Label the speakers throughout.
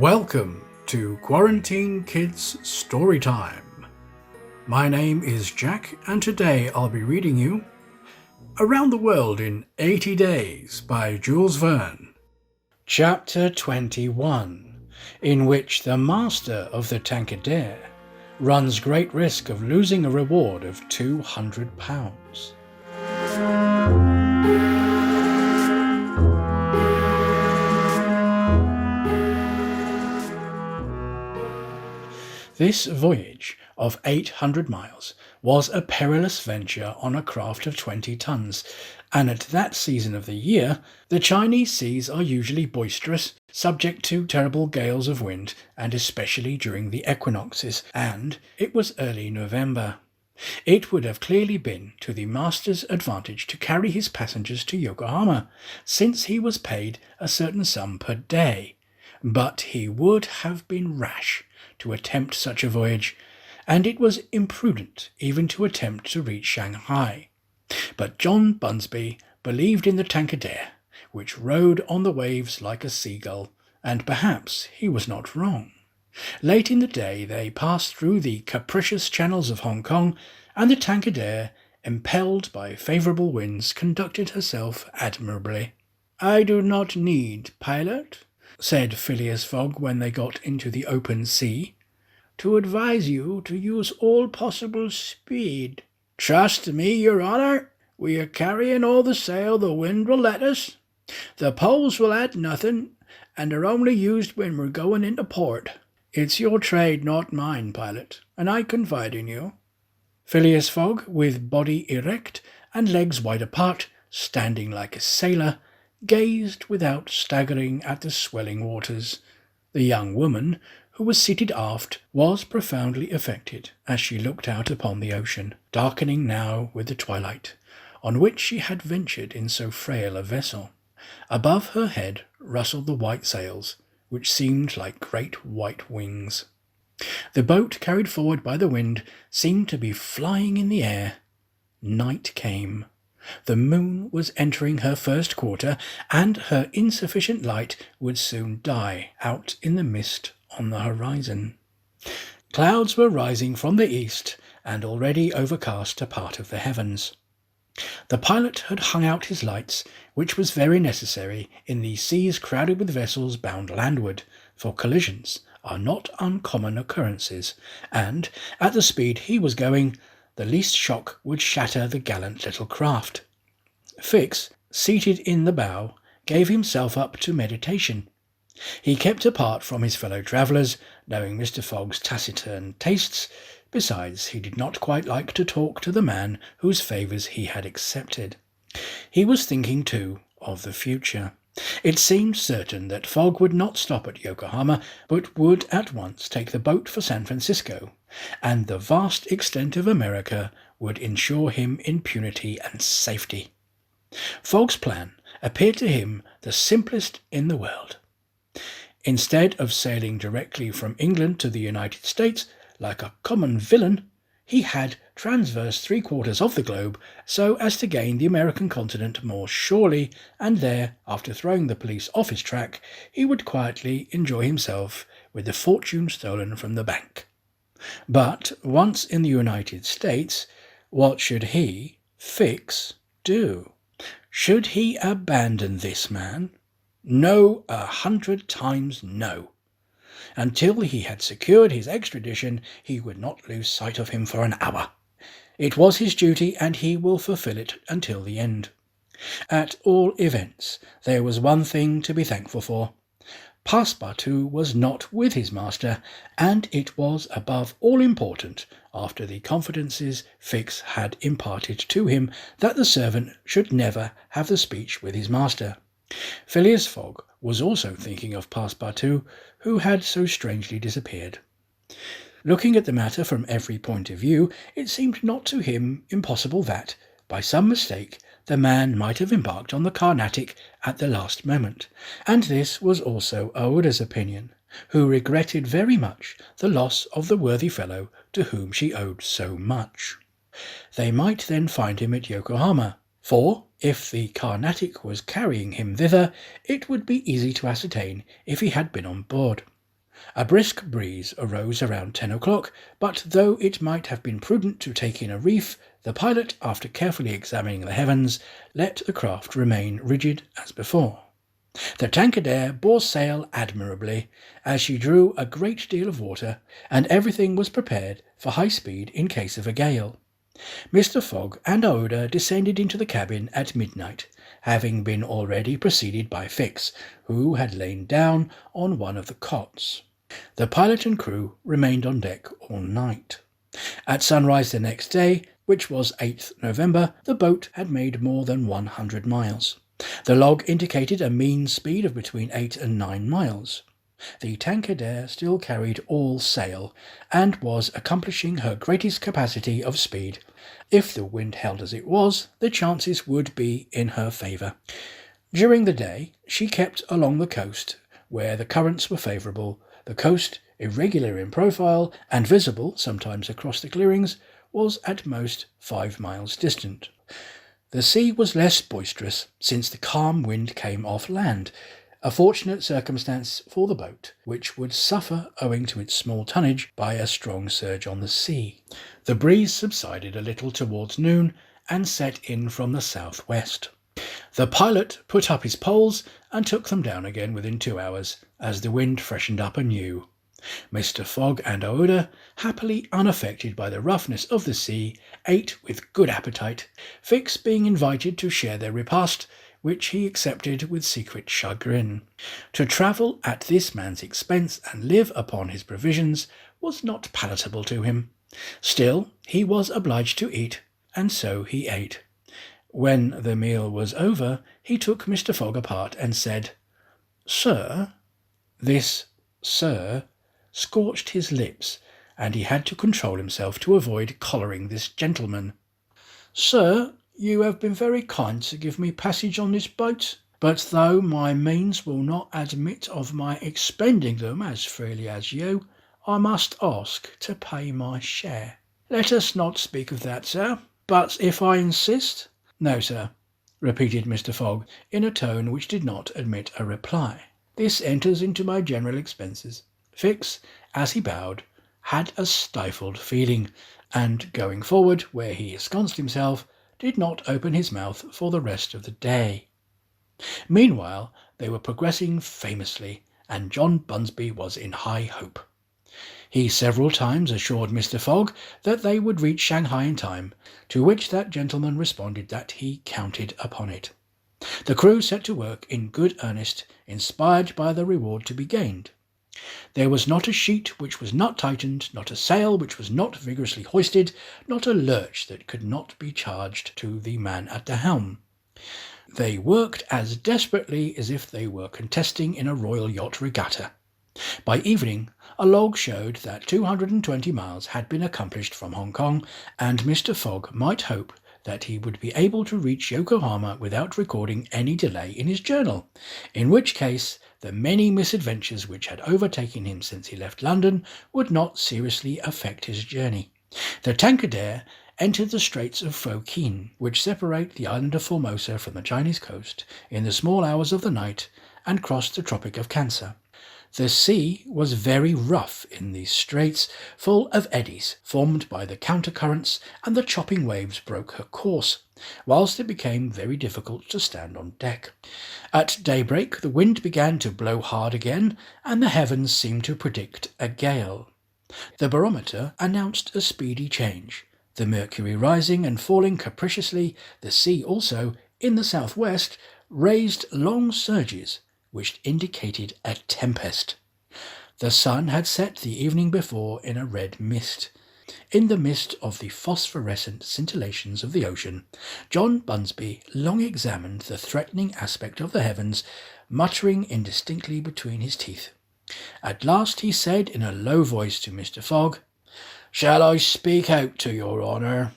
Speaker 1: Welcome to Quarantine Kids Storytime. My name is Jack, and today I'll be reading you Around the World in 80 Days by Jules Verne. Chapter 21, in which the master of the TANKADERE runs great risk of losing a reward of £200. This voyage of 800 miles was a perilous venture on a craft of 20 tons, and at that season of the year, the Chinese seas are usually boisterous, subject to terrible gales of wind, and especially during the equinoxes, and it was early November. It would have clearly been to the master's advantage to carry his passengers to Yokohama, since he was paid a certain sum per day, but he would have been rash to attempt such a voyage, and it was imprudent even to attempt to reach Shanghai. But John Bunsby believed in the TANKADERE, which rode on the waves like a seagull, and perhaps he was not wrong. Late in the day they passed through the capricious channels of Hong Kong, and the TANKADERE, impelled by favourable winds, conducted herself admirably. "I do not need pilot," said Phileas Fogg when they got into the open sea, "to advise you to use all possible speed." "Trust me, your honour. We are carrying all the sail the wind will let us. The poles will add nothing, and are only used when we're going into port. It's your trade, not mine, pilot, and I confide in you." Phileas Fogg, with body erect and legs wide apart, standing like a sailor, gazed without staggering at the swelling waters. The young woman, who was seated aft, was profoundly affected as she looked out upon the ocean, darkening now with the twilight, on which she had ventured in so frail a vessel. Above her head rustled the white sails, which seemed like great white wings. The boat, carried forward by the wind, seemed to be flying in the air. Night came. The moon was entering her first quarter, and her insufficient light would soon die out in the mist on the horizon. Clouds were rising from the east, and already overcast a part of the heavens. The pilot had hung out his lights, which was very necessary in these seas crowded with vessels bound landward, for collisions are not uncommon occurrences, and, at the speed he was going, the least shock would shatter the gallant little craft. Fix, seated in the bow, gave himself up to meditation. He kept apart from his fellow travellers, knowing Mr. Fogg's taciturn tastes. Besides, he did not quite like to talk to the man whose favours he had accepted. He was thinking, too, of the future. It seemed certain that Fogg would not stop at Yokohama, but would at once take the boat for San Francisco, and the vast extent of America would ensure him impunity and safety. Fogg's plan appeared to him the simplest in the world. Instead of sailing directly from England to the United States, like a common villain, he had transversed 3/4 of the globe so as to gain the American continent more surely, and there, after throwing the police off his track, he would quietly enjoy himself with the fortune stolen from the bank. But once in the United States, what should he, Fix, do? Should he abandon this man? No, 100 times no. Until he had secured his extradition, he would not lose sight of him for an hour. It was his duty, and he will fulfil it until the end. At all events, there was one thing to be thankful for. Passepartout was not with his master, and it was above all important, after the confidences Fix had imparted to him, that the servant should never have the speech with his master. Phileas Fogg was also thinking of Passepartout, who had so strangely disappeared. Looking at the matter from every point of view, it seemed not to him impossible that, by some mistake, the man might have embarked on the Carnatic at the last moment, and this was also Aouda's opinion, who regretted very much the loss of the worthy fellow to whom she owed so much. They might then find him at Yokohama, for, if the Carnatic was carrying him thither, it would be easy to ascertain if he had been on board. A brisk breeze arose around 10 o'clock, but though it might have been prudent to take in a reef, the pilot, after carefully examining the heavens, let the craft remain rigid as before. The Tankadere bore sail admirably, as she drew a great deal of water, and everything was prepared for high speed in case of a gale. Mr. Fogg and Aouda descended into the cabin at midnight, having been already preceded by Fix, who had lain down on one of the cots. The pilot and crew remained on deck all night. At sunrise the next day, which was 8th November, the boat had made more than 100 miles. The log indicated a mean speed of between 8 and 9 miles. The Tankadere still carried all sail, and was accomplishing her greatest capacity of speed. If the wind held as it was, the chances would be in her favour. During the day she kept along the coast, where the currents were favourable. The coast, irregular in profile, and visible sometimes across the clearings, was at most 5 miles distant. The sea was less boisterous, since the calm wind came off land, a fortunate circumstance for the boat, which would suffer owing to its small tonnage by a strong surge on the sea. The breeze subsided a little towards noon, and set in from the south-west. The pilot put up his poles, and took them down again within 2 hours, as the wind freshened up anew. Mr. Fogg and Aouda, happily unaffected by the roughness of the sea, ate with good appetite, Fix being invited to share their repast, which he accepted with secret chagrin. To travel at this man's expense and live upon his provisions was not palatable to him. Still, he was obliged to eat, and so he ate. When the meal was over, he took Mr. Fogg apart and said, "Sir," this "sir" scorched his lips, and he had to control himself to avoid collaring this gentleman. "Sir, you have been very kind to give me passage on this boat, but though my means will not admit of my expending them as freely as you, I must ask to pay my share." "Let us not speak of that, sir. But if I insist—" "No, sir," repeated Mr. Fogg, in a tone which did not admit a reply. "This enters into my general expenses." Fix, as he bowed, had a stifled feeling, and going forward, where he ensconced himself, did not open his mouth for the rest of the day. Meanwhile they were progressing famously, and John Bunsby was in high hope. He several times assured Mr. Fogg that they would reach Shanghai in time, to which that gentleman responded that he counted upon it. The crew set to work in good earnest, inspired by the reward to be gained. There was not a sheet which was not tightened, not a sail which was not vigorously hoisted, not a lurch that could not be charged to the man at the helm. They worked as desperately as if they were contesting in a royal yacht regatta. By evening, a log showed that 220 miles had been accomplished from Hong Kong, and Mr. Fogg might hope that he would be able to reach Yokohama without recording any delay in his journal, in which case the many misadventures which had overtaken him since he left London would not seriously affect his journey. The Tankadere entered the Straits of Fo Kien, which separate the island of Formosa from the Chinese coast, in the small hours of the night, and crossed the Tropic of Cancer. The sea was very rough in these straits, full of eddies formed by the countercurrents, and the chopping waves broke her course, whilst it became very difficult to stand on deck. At daybreak the wind began to blow hard again, and the heavens seemed to predict a gale. The barometer announced a speedy change, the mercury rising and falling capriciously. The sea also, in the southwest, raised long surges, which indicated a tempest. The sun had set the evening before in a red mist. In the midst of the phosphorescent scintillations of the ocean, John Bunsby long examined the threatening aspect of the heavens, muttering indistinctly between his teeth. At last he said in a low voice to Mr. Fogg, "Shall I speak out to your honour?"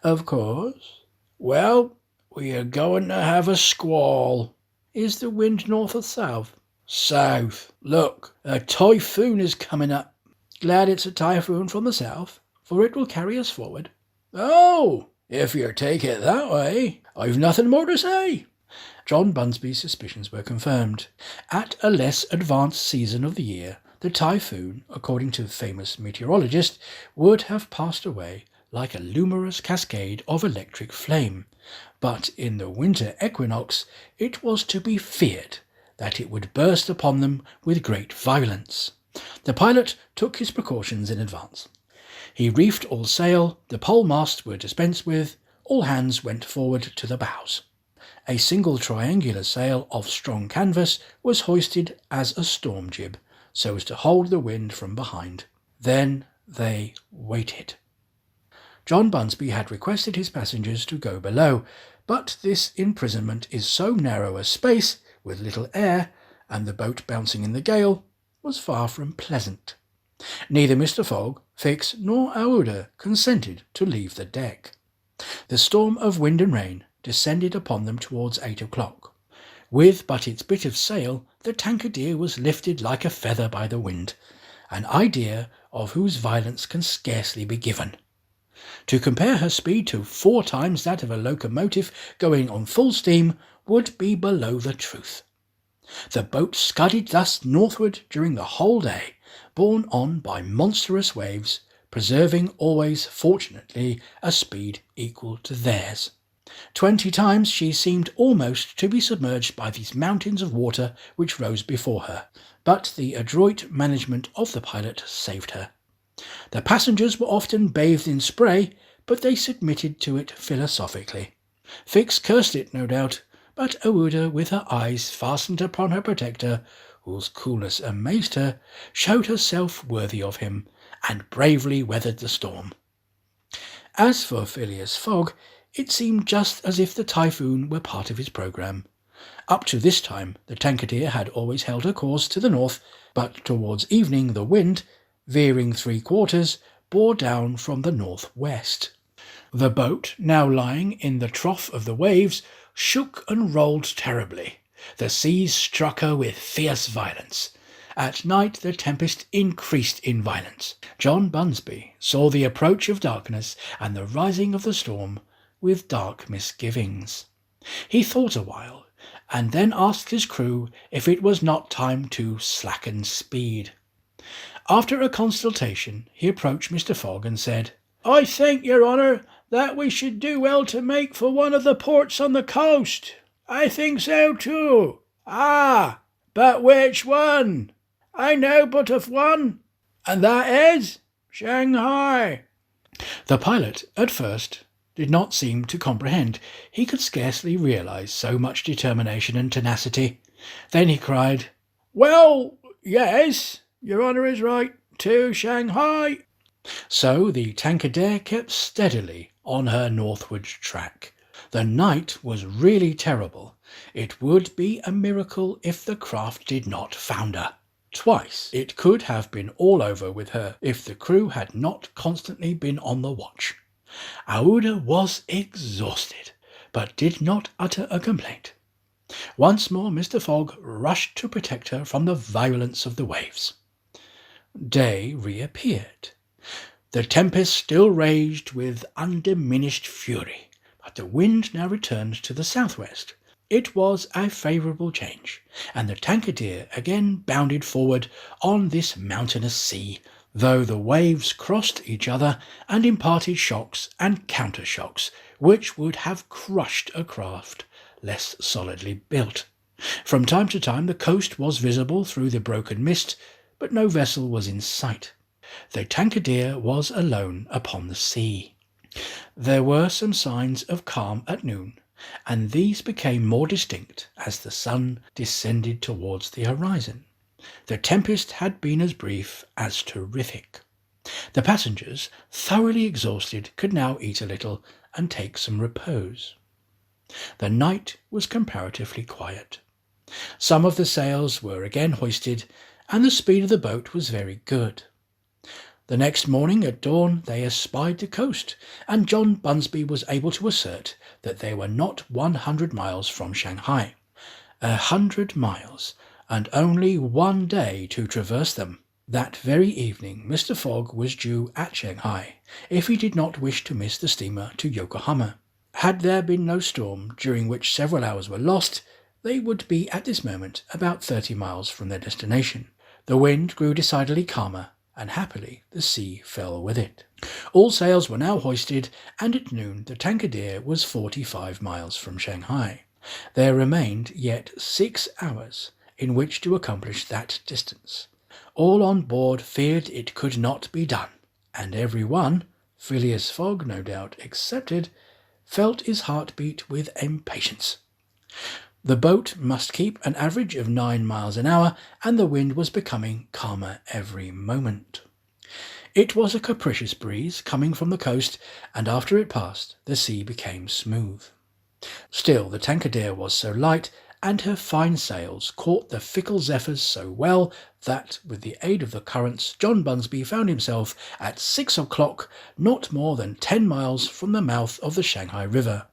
Speaker 1: "Of course." "Well, we are going to have a squall." "Is the wind north or south?" "South. Look, a typhoon is coming up." "Glad it's a typhoon from the south, for it will carry us forward." "Oh, if you take it that way, I've nothing more to say." John Bunsby's suspicions were confirmed. At a less advanced season of the year, The typhoon, according to the famous meteorologist, would have passed away like a luminous cascade of electric flame, but in the winter equinox it was to be feared that it would burst upon them with great violence. The pilot took his precautions in advance. He reefed all sail, the pole masts were dispensed with, all hands went forward to the bows. A single triangular sail of strong canvas was hoisted as a storm jib, so as to hold the wind from behind. Then they waited. John Bunsby had requested his passengers to go below, but this imprisonment is so narrow a space, with little air, and the boat bouncing in the gale, was far from pleasant. Neither Mr. Fogg, Fix, nor Aouda consented to leave the deck. The storm of wind and rain descended upon them towards 8 o'clock. With but its bit of sail, the Tankadere was lifted like a feather by the wind, an idea of whose violence can scarcely be given. To compare her speed to 4 times that of a locomotive going on full steam would be below the truth. The boat scudded thus northward during the whole day, borne on by monstrous waves, preserving always, fortunately, a speed equal to theirs. 20 times she seemed almost to be submerged by these mountains of water which rose before her, but the adroit management of the pilot saved her. The passengers were often bathed in spray, but they submitted to it philosophically. Fix cursed it, no doubt, but Aouda, with her eyes fastened upon her protector, whose coolness amazed her, showed herself worthy of him, and bravely weathered the storm. As for Phileas Fogg, it seemed just as if the typhoon were part of his programme. Up to this time the Tankadere had always held her course to the north, but towards evening the wind, veering 3/4, bore down from the north-west. The boat, now lying in the trough of the waves, shook and rolled terribly. The seas struck her with fierce violence. At night the tempest increased in violence. John Bunsby saw the approach of darkness and the rising of the storm with dark misgivings. He thought a while, and then asked his crew if it was not time to slacken speed. After a consultation he approached Mr. Fogg and said, "I think, your honour, that we should do well to make for one of the ports on the coast." "I think so too." "Ah, but which one?" "I know but of one, and that is Shanghai." The pilot, at first, did not seem to comprehend. He could scarcely realize so much determination and tenacity. Then he cried, "Well, yes, your honour is right, to Shanghai." So the Tankadere kept steadily on her northward track. The night was really terrible. It would be a miracle if the craft did not founder. Twice it could have been all over with her if the crew had not constantly been on the watch. Aouda was exhausted, but did not utter a complaint. Once more Mr. Fogg rushed to protect her from the violence of the waves. Day reappeared. The tempest still raged with undiminished fury, but the wind now returned to the southwest. It was a favourable change, and the Tankadere again bounded forward on this mountainous sea, though the waves crossed each other and imparted shocks and counter-shocks which would have crushed a craft less solidly built. From time to time the coast was visible through the broken mist, but no vessel was in sight. The Tankadere was alone upon the sea. There were some signs of calm at noon, and these became more distinct as the sun descended towards the horizon. The tempest had been as brief as terrific. The passengers, thoroughly exhausted, could now eat a little and take some repose. The night was comparatively quiet. Some of the sails were again hoisted, and the speed of the boat was very good. The next morning at dawn they espied the coast, and John Bunsby was able to assert that they were not 100 miles from Shanghai. 100 miles, and only 1 day to traverse them. That very evening Mr. Fogg was due at Shanghai, if he did not wish to miss the steamer to Yokohama. Had there been no storm, during which several hours were lost, they would be at this moment about 30 miles from their destination. The wind grew decidedly calmer, and happily the sea fell with it. All sails were now hoisted, and at noon the Tankadere was 45 miles from Shanghai. There remained yet 6 hours in which to accomplish that distance. All on board feared it could not be done, and every one, Phileas Fogg no doubt excepted, felt his heart beat with impatience. The boat must keep an average of 9 miles an hour, and the wind was becoming calmer every moment. It was a capricious breeze coming from the coast, and after it passed, the sea became smooth. Still, the Tankadere was so light, and her fine sails caught the fickle zephyrs so well that, with the aid of the currents, John Bunsby found himself at 6 o'clock, not more than 10 miles from the mouth of the Shanghai River.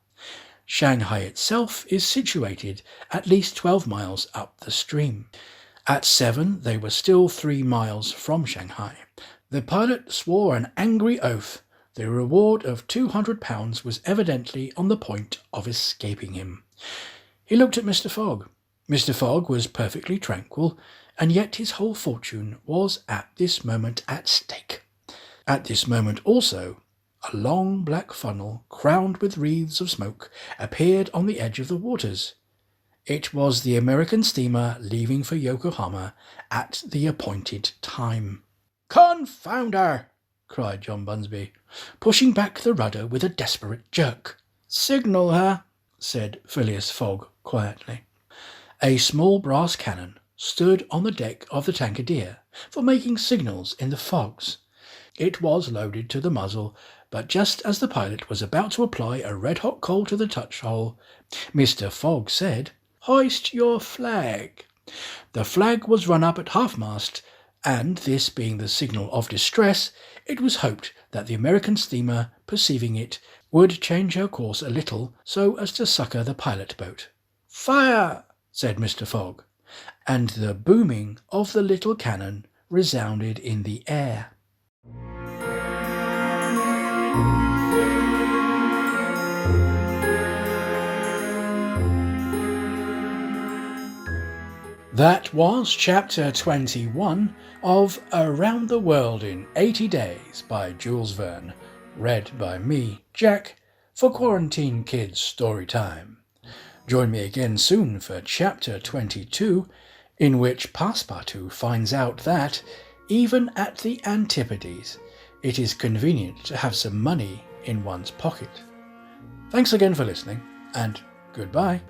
Speaker 1: Shanghai itself is situated at least 12 miles up the stream. At 7 they were still 3 miles from Shanghai. The pilot swore an angry oath. The reward of £200 was evidently on the point of escaping him. He looked at Mr. Fogg. Mr. Fogg was perfectly tranquil, and yet his whole fortune was at this moment at stake. At this moment also, a long black funnel, crowned with wreaths of smoke, appeared on the edge of the waters. It was the American steamer leaving for Yokohama at the appointed time. "Confound her!" cried John Bunsby, pushing back the rudder with a desperate jerk. "Signal her," said Phileas Fogg quietly. A small brass cannon stood on the deck of the Tankadere for making signals in the fogs. It was loaded to the muzzle, but just as the pilot was about to apply a red-hot coal to the touch-hole, Mr. Fogg said, "Hoist your flag." The flag was run up at half-mast, and this being the signal of distress, it was hoped that the American steamer, perceiving it, would change her course a little so as to succour the pilot boat. "Fire!" said Mr. Fogg, and the booming of the little cannon resounded in the air. That was Chapter 21 of Around the World in 80 Days by Jules Verne, read by me, Jack, for Quarantine Kids Storytime. Join me again soon for Chapter 22, in which Passepartout finds out that, even at the Antipodes, it is convenient to have some money in one's pocket. Thanks again for listening, and goodbye.